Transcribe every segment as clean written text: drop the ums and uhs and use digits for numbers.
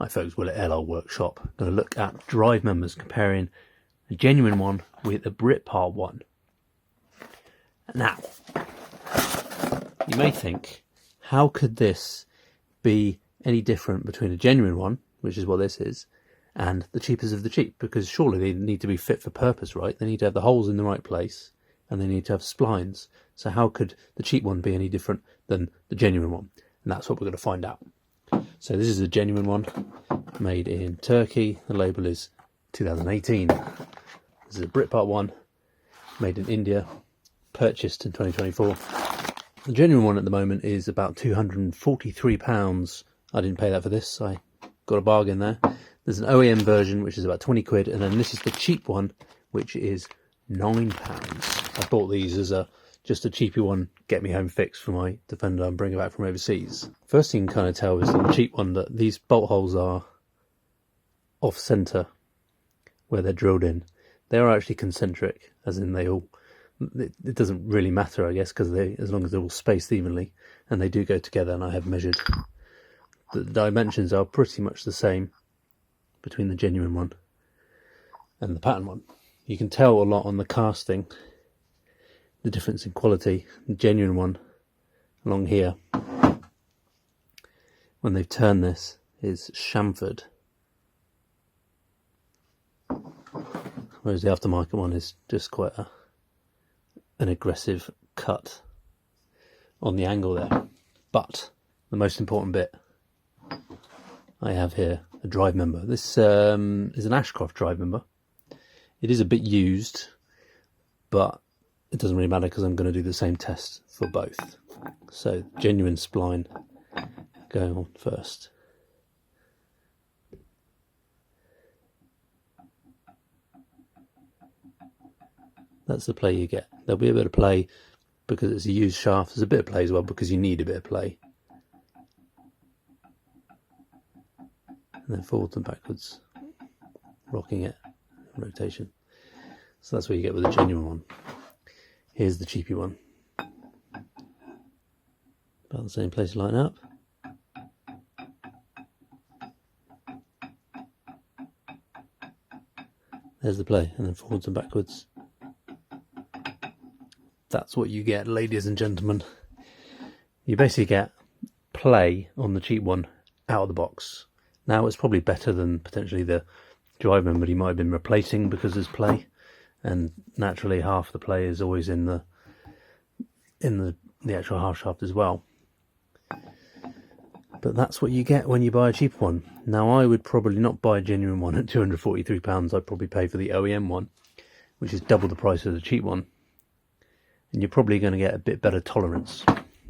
Hi folks, Will at LL Workshop. I'm going to look at drive members, comparing a genuine one with a Britpart one. Now, you may think, how could this be any different between a genuine one, which is what this is, and the cheapest of the cheap? Because surely they need to be fit for purpose, right? They need to have the holes in the right place, and they need to have splines. So how could the cheap one be any different than the genuine one? And that's what we're going to find out. So this is a genuine one, made in Turkey. The label is 2018. This is a Britpart one, made in India, purchased in 2024. The genuine one at the moment is about £243. I didn't pay that for this, I got a bargain there. There's an OEM version, which is about 20 quid, and then this is the cheap one, which is £9. I bought these as just a cheapy one, get me home fix for my Defender I'm bringing back from overseas. First thing you can kind of tell is on the cheap one that these bolt holes are off centre where they're drilled in. They are actually concentric, as in they all, it doesn't really matter, I guess, because as long as they're all spaced evenly, and they do go together, and I have measured. The dimensions are pretty much the same between the genuine one and the pattern one. You can tell a lot on the casting, the difference in quality. The genuine one along here, when they've turned this, is chamfered, whereas the aftermarket one is just quite an aggressive cut on the angle there. But the most important bit, I have here a drive member. This is an Ashcroft drive member. It is a bit used, but it doesn't really matter because I'm going to do the same test for both. So genuine spline going on first. That's the play you get. There'll be a bit of play because it's a used shaft. There's a bit of play as well because you need a bit of play. And then forwards and backwards, rocking it, rotation. So that's what you get with a genuine one. Here's the cheapy one. About the same place to line up. There's the play, and then forwards and backwards. That's what you get, ladies and gentlemen. You basically get play on the cheap one out of the box. Now it's probably better than potentially the drive member you might have been replacing because there's play, and naturally half the play is always in the actual half shaft as well. But that's what you get when you buy a cheap one. Now I would probably not buy a genuine one at £243. I'd probably pay for the OEM one, which is double the price of the cheap one, and you're probably going to get a bit better tolerance.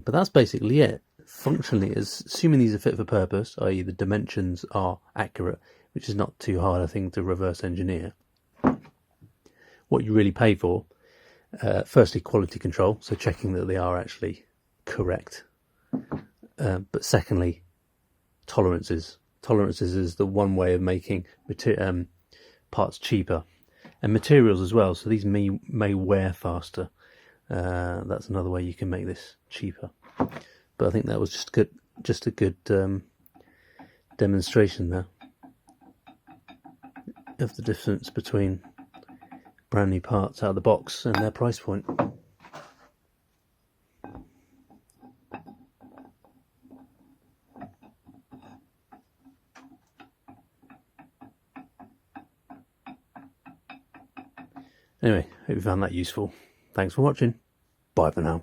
But that's basically it. Functionally, assuming these are fit for purpose, i.e. the dimensions are accurate, which is not too hard a thing to reverse engineer. What you really pay for, firstly quality control, so checking that they are actually correct, but secondly tolerances. Tolerances is the one way of making parts cheaper, and materials as well, so these may wear faster. That's another way you can make this cheaper. But I think that was just a good demonstration there of the difference between brand new parts out of the box and their price point. Anyway, hope you found that useful. Thanks for watching. Bye for now.